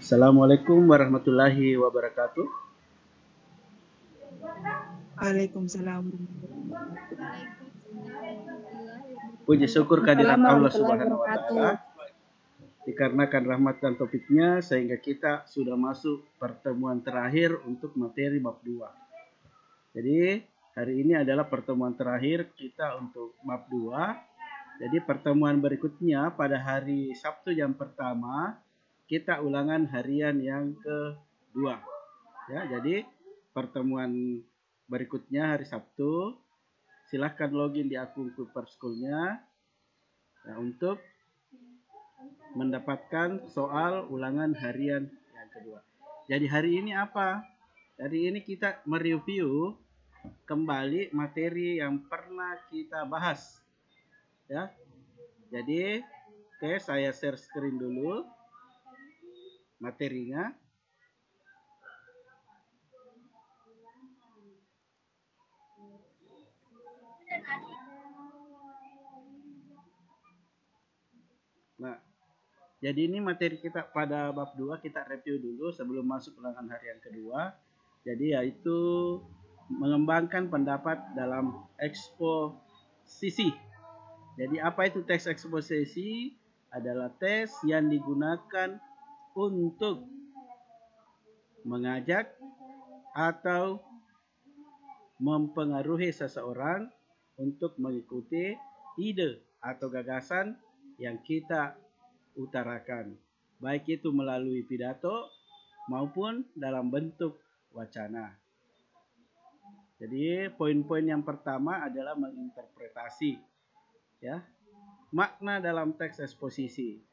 Assalamualaikum warahmatullahi wabarakatuh. Waalaikumsalam warahmatullahi wabarakatuh. Puji syukur kehadirat Waalaikumsalam Allah warahmatullahi Subhanahu wa taala wabarakatuh. dikarenakan rahmat dan taufiknya sehingga kita sudah masuk pertemuan terakhir untuk materi bab 2. Jadi hari ini adalah pertemuan terakhir kita untuk bab 2. Jadi pertemuan berikutnya pada hari Sabtu jam pertama kita ulangan harian yang kedua. Ya, jadi pertemuan berikutnya hari Sabtu silahkan login di akun Cooper School-nya untuk mendapatkan soal ulangan harian yang kedua. Jadi hari ini apa? Hari ini kita mereview kembali materi yang pernah kita bahas. Ya. Jadi, oke, saya share screen dulu materinya. Nah, jadi ini materi kita pada bab 2 kita review dulu sebelum masuk ulangan harian kedua. Jadi yaitu mengembangkan pendapat dalam eksposisi. Jadi apa itu tes eksposisi? Adalah tes yang digunakan untuk mengajak atau mempengaruhi seseorang untuk mengikuti ide atau gagasan yang kita utarakan, baik itu melalui pidato maupun dalam bentuk wacana. Jadi poin-poin yang pertama adalah menginterpretasi, ya, makna dalam teks eksposisi.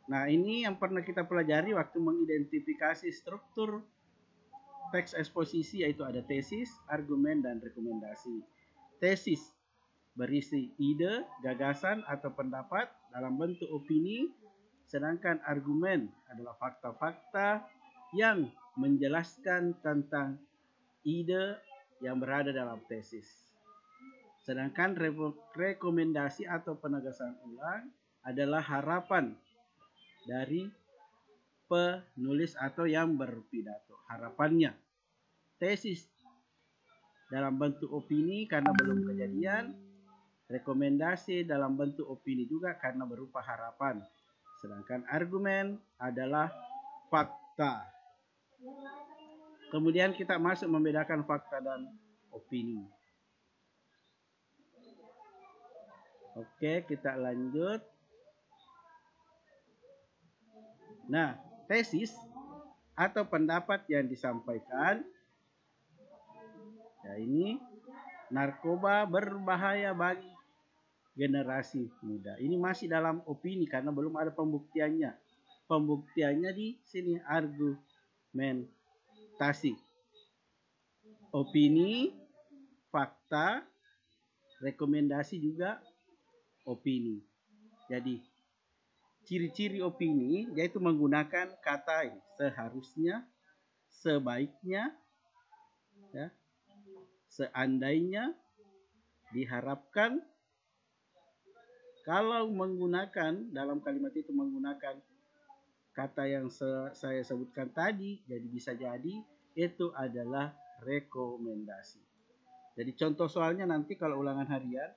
Nah, ini yang pernah kita pelajari waktu mengidentifikasi struktur teks eksposisi, yaitu ada tesis, argumen, dan rekomendasi. Tesis berisi ide, gagasan, atau pendapat dalam bentuk opini, sedangkan argumen adalah fakta-fakta yang menjelaskan tentang ide yang berada dalam tesis. Sedangkan rekomendasi atau penegasan ulang adalah harapan dari penulis atau yang berpidato. Harapannya. Tesis dalam bentuk opini karena belum kejadian. Rekomendasi dalam bentuk opini juga karena berupa harapan. Sedangkan argumen adalah fakta. Kemudian kita masuk membedakan fakta dan opini. Oke, kita lanjut. Nah, tesis atau pendapat yang disampaikan, ya ini, narkoba berbahaya bagi generasi muda. Ini masih dalam opini karena belum ada pembuktiannya. Pembuktiannya di sini argumentasi. Opini, fakta, rekomendasi juga opini. Jadi ciri-ciri opini yaitu menggunakan kata seharusnya, sebaiknya, ya, seandainya, diharapkan. Kalau menggunakan dalam kalimat itu menggunakan kata yang saya sebutkan tadi, jadi bisa jadi itu adalah rekomendasi. Jadi contoh soalnya nanti kalau ulangan harian,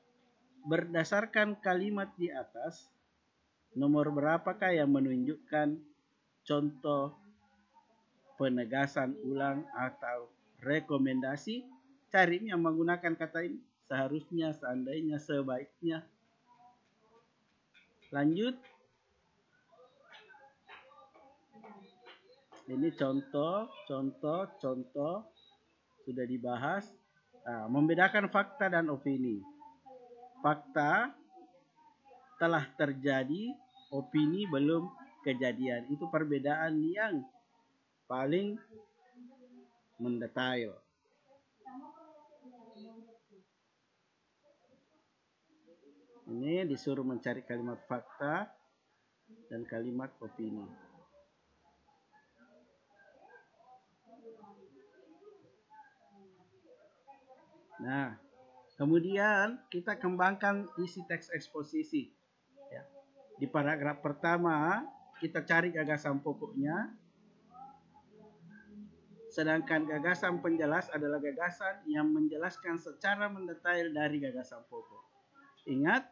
berdasarkan kalimat di atas, nomor berapakah yang menunjukkan contoh penegasan ulang atau rekomendasi? Cari yang menggunakan kata ini, seharusnya, seandainya, sebaiknya. Lanjut. Ini contoh sudah dibahas. Nah, membedakan fakta dan opini. Fakta telah terjadi, opini belum kejadian. Itu perbedaan yang paling mendetail. Ini disuruh mencari kalimat fakta dan kalimat opini. Nah, kemudian kita kembangkan isi teks eksposisi. Ya. Di paragraf pertama kita cari gagasan pokoknya. Sedangkan gagasan penjelas adalah gagasan yang menjelaskan secara mendetail dari gagasan pokok. Ingat,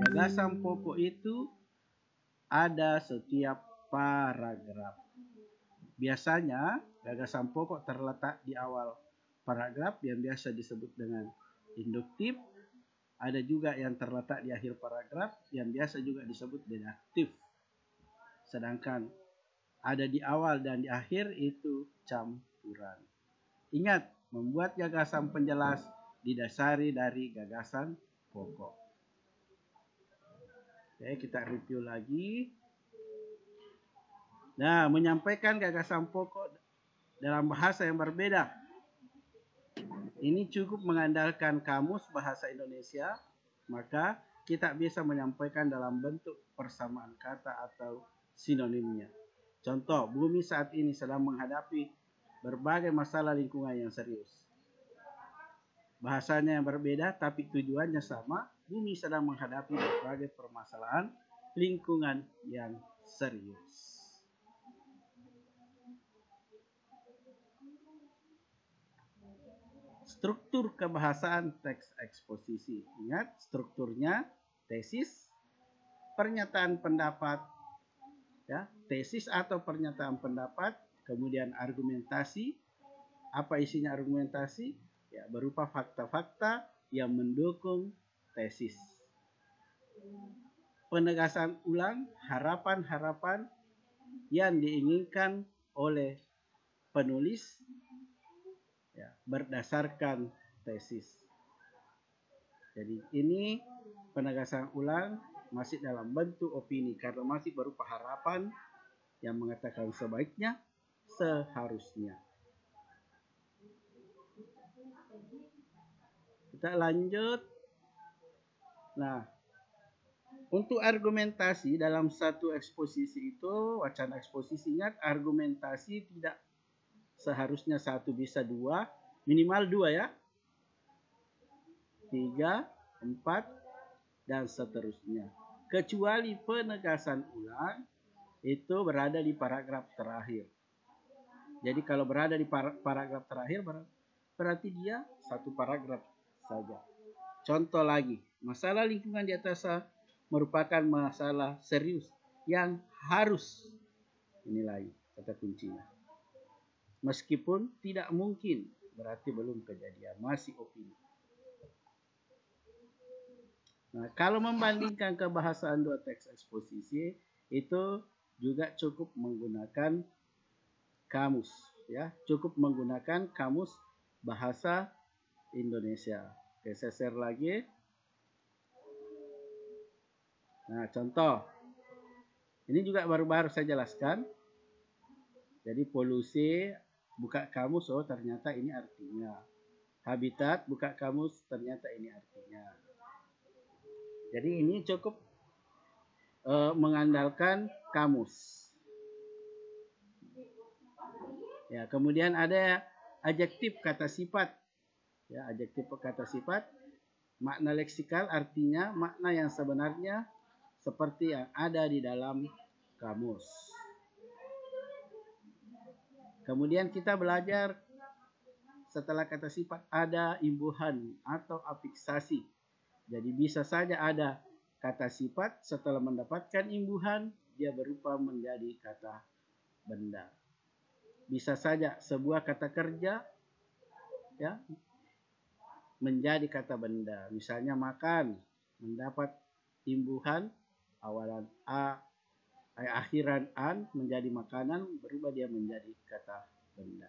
gagasan pokok itu ada setiap paragraf. Biasanya gagasan pokok terletak di awal paragraf yang biasa disebut dengan induktif. Ada juga yang terletak di akhir paragraf yang biasa juga disebut deduktif. Sedangkan ada di awal dan di akhir itu campuran. Ingat, membuat gagasan penjelas didasari dari gagasan pokok. Oke, kita review lagi. Nah, menyampaikan gagasan pokok dalam bahasa yang berbeda. Ini cukup mengandalkan kamus bahasa Indonesia, maka kita bisa menyampaikan dalam bentuk persamaan kata atau sinonimnya. Contoh, bumi saat ini sedang menghadapi berbagai masalah lingkungan yang serius. Bahasanya yang berbeda tapi tujuannya sama, bumi sedang menghadapi berbagai permasalahan lingkungan yang serius. Struktur kebahasaan teks eksposisi. Ingat, strukturnya tesis, pernyataan pendapat, ya, tesis atau pernyataan pendapat, kemudian argumentasi. Apa isinya argumentasi? Ya, berupa fakta-fakta yang mendukung tesis. Penegasan ulang harapan-harapan yang diinginkan oleh penulis, ya, berdasarkan tesis. Jadi ini penegasan ulang masih dalam bentuk opini karena masih berupa harapan yang mengatakan sebaiknya, seharusnya. Kita lanjut. Nah, untuk argumentasi dalam satu eksposisi itu, wacana eksposisi, ingat argumentasi tidak seharusnya satu, bisa dua, minimal dua ya. 3, 4, dan seterusnya. Kecuali penegasan ulang itu berada di paragraf terakhir. Jadi kalau berada di paragraf terakhir berarti dia satu paragraf saja. Contoh lagi, masalah lingkungan di atas merupakan masalah serius yang harus, ini lagi kata kuncinya. Meskipun tidak mungkin, berarti belum kejadian, masih opini. Nah, kalau membandingkan kebahasaan dua teks eksposisi, itu juga cukup menggunakan kamus, ya, cukup menggunakan kamus bahasa Indonesia. Oke, saya share lagi. Nah, contoh. Ini juga baru-baru saya jelaskan. Jadi polusi, buka kamus, oh ternyata ini artinya. Habitat, buka kamus, ternyata ini artinya. Jadi ini cukup mengandalkan kamus. Ya, kemudian ada adjektif kata sifat. Ya, adjektif kata sifat, makna leksikal artinya makna yang sebenarnya seperti yang ada di dalam kamus. Kemudian kita belajar setelah kata sifat ada imbuhan atau afiksasi. Jadi bisa saja ada kata sifat setelah mendapatkan imbuhan dia berubah menjadi kata benda. Bisa saja sebuah kata kerja, ya, menjadi kata benda. Misalnya makan, mendapat imbuhan awalan a, akhiran an menjadi makanan, berubah dia menjadi kata benda.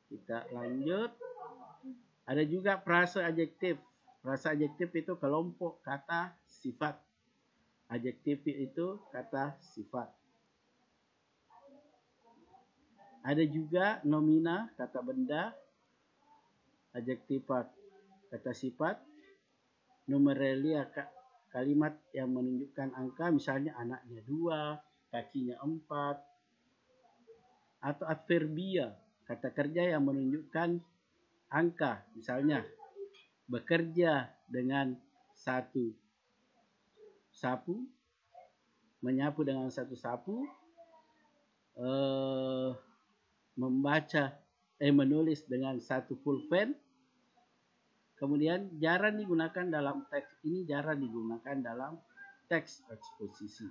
Kita lanjut. Ada juga frase adjektif. Frase adjektif itu kelompok kata sifat. Adjektif itu kata sifat. Ada juga nomina kata benda. Adjektifat kata sifat. Numeralia kalimat yang menunjukkan angka, misalnya anaknya 2, kakinya 4. Atau adverbia kata kerja yang menunjukkan angka, misalnya bekerja dengan 1 sapu, menyapu dengan 1 sapu, menulis dengan satu pulpen. Kemudian jarang digunakan dalam teks ini, jarang digunakan dalam teks eksposisi.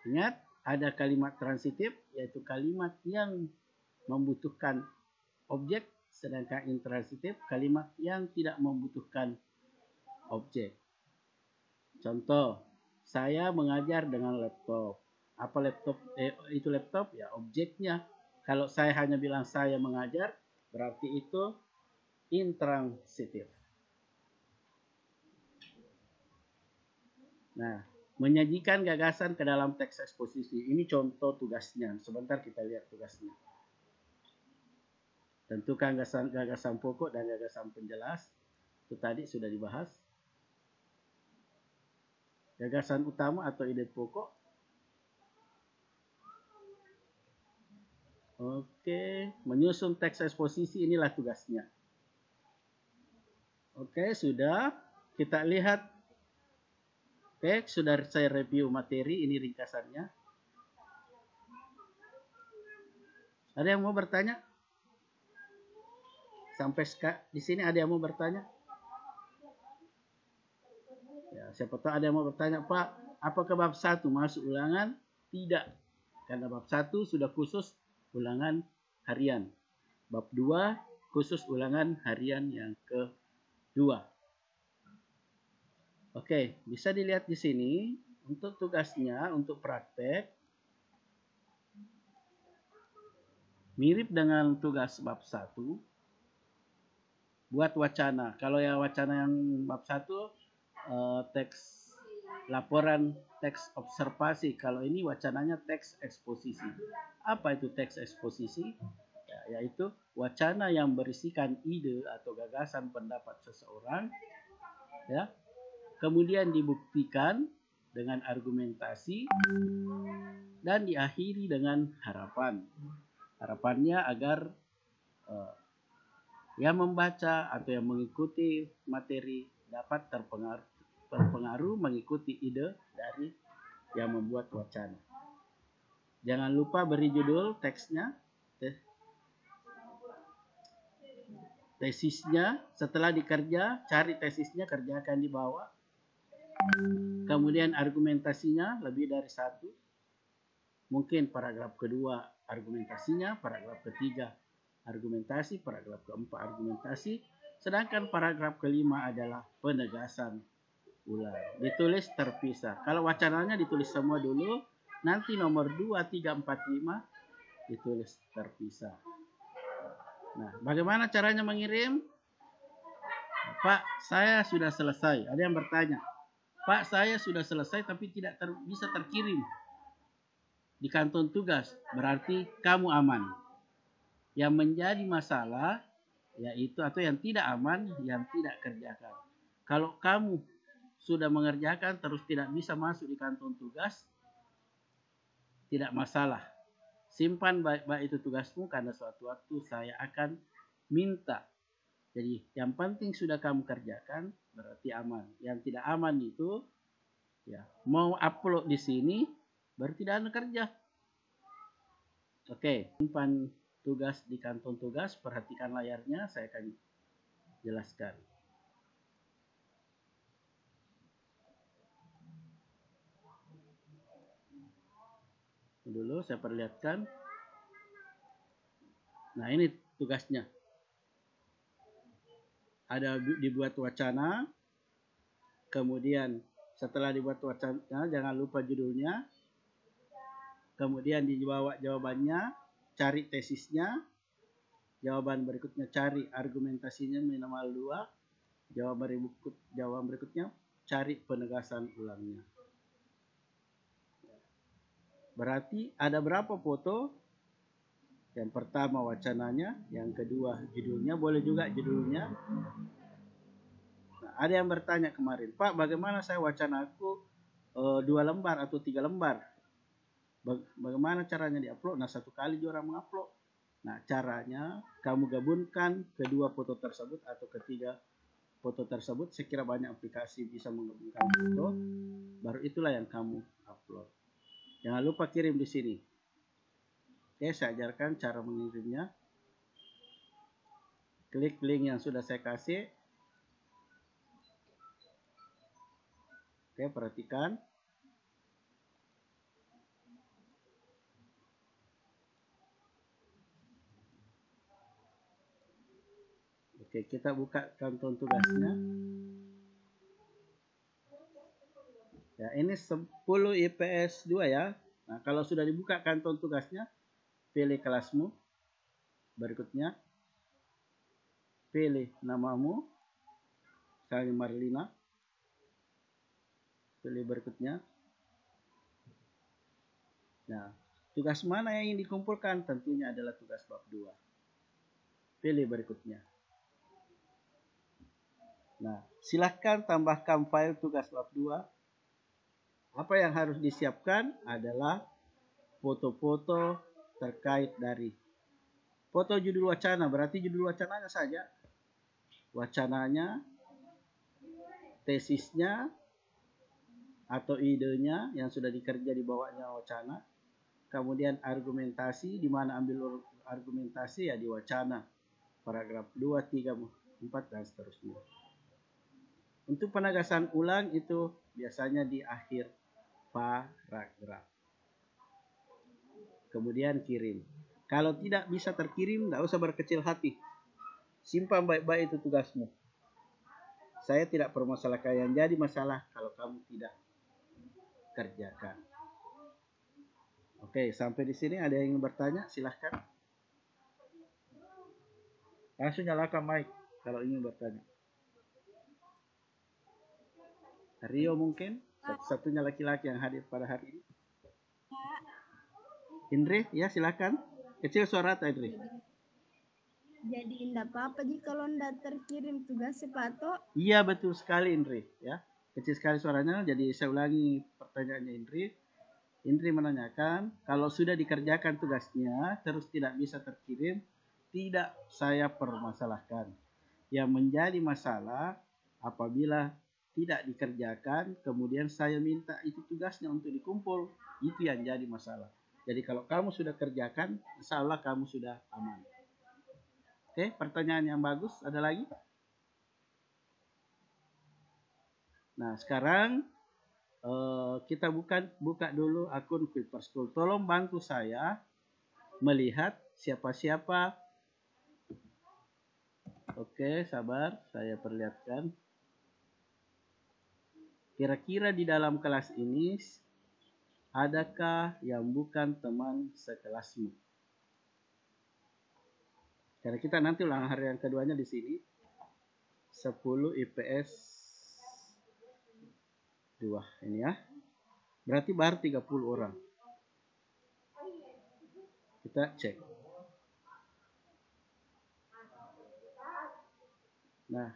Ingat, ada kalimat transitif, yaitu kalimat yang membutuhkan objek, sedangkan intransitif kalimat yang tidak membutuhkan objek. Contoh, saya mengajar dengan laptop. Apa laptop? Itu laptop ya objeknya. Kalau saya hanya bilang saya mengajar, berarti itu intransitif. Nah, menyajikan gagasan ke dalam teks eksposisi. Ini contoh tugasnya. Sebentar kita lihat tugasnya. Tentukan gagasan pokok dan gagasan penjelas. Itu tadi sudah dibahas. Gagasan utama atau ide pokok. Oke, menyusun teks eksposisi, inilah tugasnya. Oke, sudah. Kita lihat. Oke, sudah saya review materi, ini ringkasannya. Ada yang mau bertanya? Sampai di sini ada yang mau bertanya? Ya, siapa tahu ada yang mau bertanya, Pak, apakah bab 1 masuk ulangan? Tidak. Karena bab 1 sudah khusus ulangan harian. Bab 2 khusus ulangan harian yang kedua. Oke, bisa dilihat di sini untuk tugasnya, untuk praktek. Mirip dengan tugas bab 1. Buat wacana. Kalau ya wacana yang bab 1 teks laporan, teks observasi. Kalau ini wacananya teks eksposisi. Apa itu teks eksposisi? Ya, yaitu wacana yang berisikan ide atau gagasan pendapat seseorang, ya, kemudian dibuktikan dengan argumentasi dan diakhiri dengan harapan. Harapannya agar yang membaca atau yang mengikuti materi dapat terpengaruh mengikuti ide dari yang membuat wacana. Jangan lupa beri judul teksnya, tesisnya. Setelah dikerja, cari tesisnya, kerjakan di bawah. Kemudian argumentasinya lebih dari 1. Mungkin paragraf kedua argumentasinya, paragraf ketiga argumentasi, paragraf keempat argumentasi, sedangkan paragraf kelima adalah penegasan ulang. Ditulis terpisah. Kalau wacananya ditulis semua dulu, nanti nomor 2, 3, 4, 5 ditulis terpisah. Nah, bagaimana caranya mengirim? Pak, saya sudah selesai. Ada yang bertanya, Pak, saya sudah selesai tapi tidak bisa terkirim di kanton tugas. Berarti kamu aman. Yang menjadi masalah yaitu atau yang tidak aman, yang tidak kerjakan. Kalau kamu sudah mengerjakan terus tidak bisa masuk di kanton tugas, tidak masalah. Simpan baik-baik itu tugasmu, karena suatu waktu saya akan minta. Jadi yang penting sudah kamu kerjakan, berarti aman. Yang tidak aman itu ya mau upload di sini berarti tidak kerja. Oke, simpan tugas di kanton tugas, perhatikan layarnya, saya akan jelaskan. Dulu saya perlihatkan. Nah, ini tugasnya. Ada dibuat wacana, kemudian setelah dibuat wacana jangan lupa judulnya, kemudian dibawa jawabannya, cari tesisnya, jawaban berikutnya cari argumentasinya minimal 2, jawaban berikutnya cari penegasan ulangnya. Berarti ada berapa foto? Yang pertama wacananya, yang kedua judulnya, boleh juga judulnya. Nah, ada yang bertanya kemarin, Pak, bagaimana saya wacanaku 2 lembar atau 3 lembar? Bagaimana caranya diupload? Nah, 1 kali orang mengupload. Nah, caranya kamu gabungkan kedua foto tersebut atau ketiga foto tersebut. Saya kira banyak aplikasi bisa menggabungkan foto. Baru itulah yang kamu upload. Jangan lupa kirim di sini. Oke, saya ajarkan cara mengirimnya. Klik link yang sudah saya kasih. Oke, perhatikan. Oke, kita buka kantong tugasnya. Ya, ini 10 IPS 2 ya. Nah, kalau sudah dibuka kantong tugasnya, pilih kelasmu. Berikutnya, pilih namamu. Misalnya Marlina. Pilih berikutnya. Nah, tugas mana yang ingin dikumpulkan? Tentunya adalah tugas bab 2. Pilih berikutnya. Nah, silahkan tambahkan file tugas bab 2. Apa yang harus disiapkan adalah foto-foto terkait dari foto judul wacana, berarti judul wacananya saja. Wacananya, tesisnya, atau idenya yang sudah dikerja di bawahnya wacana. Kemudian argumentasi, di mana ambil argumentasi ya di wacana. Paragraf 2, 3, 4, dan seterusnya. Untuk penegasan ulang itu biasanya di akhir paragraf. Kemudian kirim. Kalau tidak bisa terkirim, tidak usah berkecil hati. Simpan baik-baik itu tugasmu. Saya tidak permasalahkan, yang jadi masalah kalau kamu tidak kerjakan. Oke, sampai di sini ada yang ingin bertanya? Silahkan. Langsung nyalakan mic kalau ingin bertanya. Rio mungkin satu-satunya laki-laki yang hadir pada hari ini. Indri, ya silakan. Kecil suara atau Indri? Jadi enggak apa-apa jika kalau enggak terkirim tugas Pak. Iya betul sekali Indri, ya. Kecil sekali suaranya, jadi saya ulangi pertanyaannya Indri. Indri menanyakan, kalau sudah dikerjakan tugasnya terus tidak bisa terkirim, tidak saya permasalahkan. Yang menjadi masalah apabila tidak dikerjakan, kemudian saya minta itu tugasnya untuk dikumpul, itu yang jadi masalah. Jadi kalau kamu sudah kerjakan, insya Allah kamu sudah aman. Oke, pertanyaan yang bagus, ada lagi? Nah, sekarang kita buka dulu akun Filter School. Tolong bantu saya melihat siapa-siapa. Oke, sabar, saya perlihatkan. Kira-kira di dalam kelas ini adakah yang bukan teman sekelasmu? Karena kita nanti ulang hari yang keduanya di sini. 10 IPS 2 ini ya. Berarti baru 30 orang. Kita cek. Nah,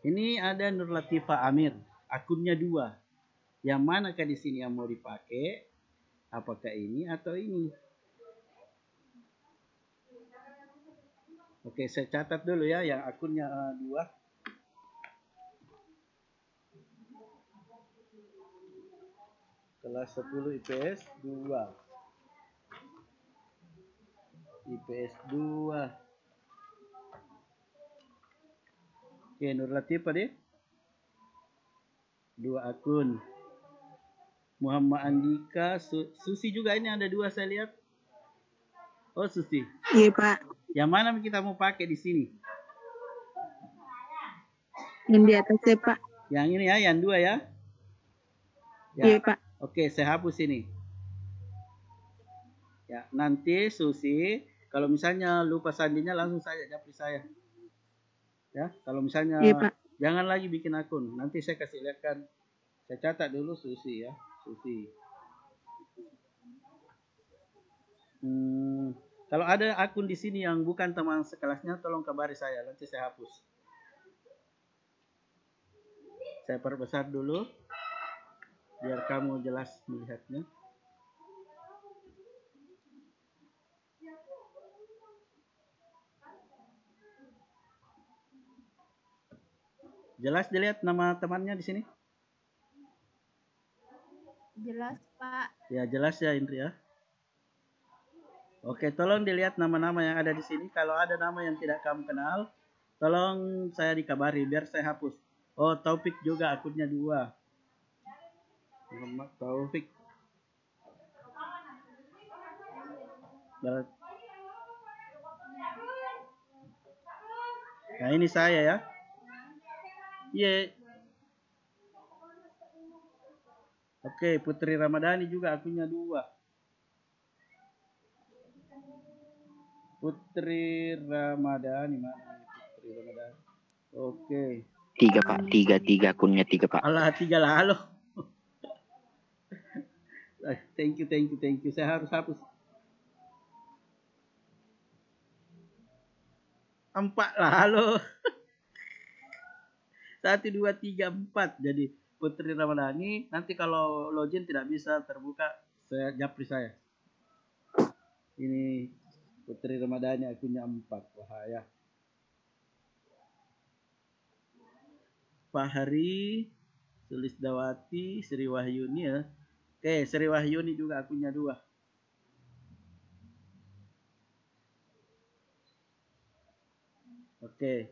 ini ada Nur Latifah Amir. Akunnya 2. Yang manakah di sini yang mau dipakai? Apakah ini atau ini? Oke, saya catat dulu ya yang akunnya 2. Kelas 10 IPS 2. IPS 2. Oke, Nur Latifah deh. 2 akun. Muhammad Andika, Susi juga ini ada 2 saya lihat. Oh, Susi. Iya, Pak. Yang mana kita mau pakai di sini? Yang di atas ya, Pak. Yang ini ya, yang 2 ya. Ya. Iya, Pak. Oke, saya hapus ini. Ya, nanti Susi, kalau misalnya lupa sandinya langsung saja japri saya. Ya, kalau misalnya Iya, Pak. jangan lagi bikin akun. Nanti saya kasih lihatkan. Saya catat dulu Susi ya. Susi. Kalau ada akun di sini yang bukan teman sekelasnya, tolong kabari saya. Nanti saya hapus. Saya perbesar dulu. Biar kamu jelas melihatnya. Jelas dilihat nama temannya di sini? Jelas, Pak. Ya, jelas ya Indri ya. Oke, tolong dilihat nama-nama yang ada di sini. Kalau ada nama yang tidak kamu kenal, tolong saya dikabari biar saya hapus. Oh, Taufik juga akunnya 2. Muhammad Taufik. Nah, ini saya ya. Iya. Oke, Putri Ramadhani juga akunnya 2. Putri Ramadhani mana nih Putri Ramadhani? Oke. 3 Pak, 3 akunnya 3 Pak. Allah 3 lah, halo. Thank you. Saya harus hapus. 4 lah, halo. 1, 2, 3, 4. Jadi Putri Ramadhani. Nanti kalau login tidak bisa terbuka, saya japri saya. Ini Putri Ramadhani akunnya 4. Wahaya. Pak Hari, Sulisdawati, Sri Wahyuni ya. Oke, Sri Wahyuni juga akunnya 2. Oke.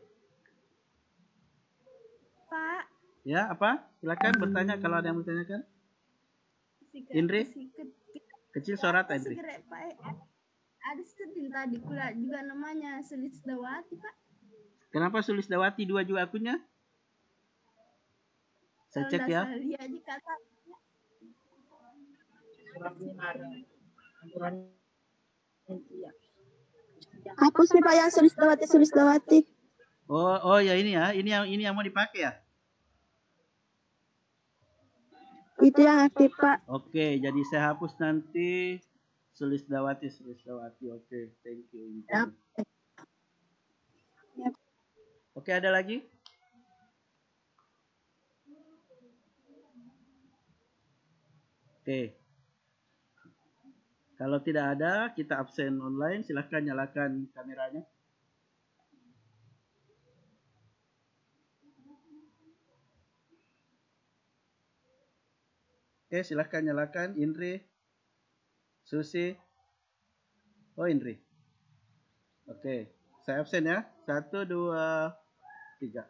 Pak. Ya, apa? Silakan bertanya kalau ada yang bertanyakan. Indri? Kecil suara Indri. Ada sedih tadi pula juga namanya Sulisdawati, Pak. Kenapa Sulisdawati 2 juga akunnya? Saya cek ya. Hapus nih Pak yang Sulisdawati. Oh ya ini ya. Ini yang mau dipakai ya? Itu yang aktif Pak. Oke, jadi saya hapus nanti Sulisdawati. Oke, thank you. Yep. Oke, ada lagi? Oke. Kalau tidak ada, kita absen online. Silahkan nyalakan kameranya. Oke, silahkan nyalakan. Indri, Susi. Oh, Indri. Oke, saya absen ya. 1, 2, 3.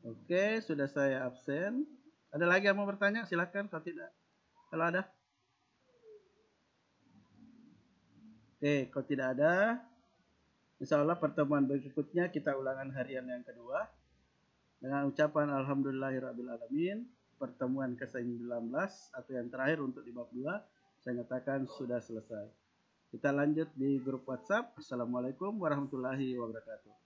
Oke, sudah saya absen. Ada lagi yang mau bertanya? Silahkan. Kalau tidak, kalau ada. Oke, kalau tidak ada, insya Allah pertemuan berikutnya kita ulangan harian yang kedua. Dengan ucapan Alhamdulillahirrabbilalamin, pertemuan ke-19 atau yang terakhir untuk di bab 2, saya nyatakan sudah selesai. Kita lanjut di grup WhatsApp. Assalamualaikum warahmatullahi wabarakatuh.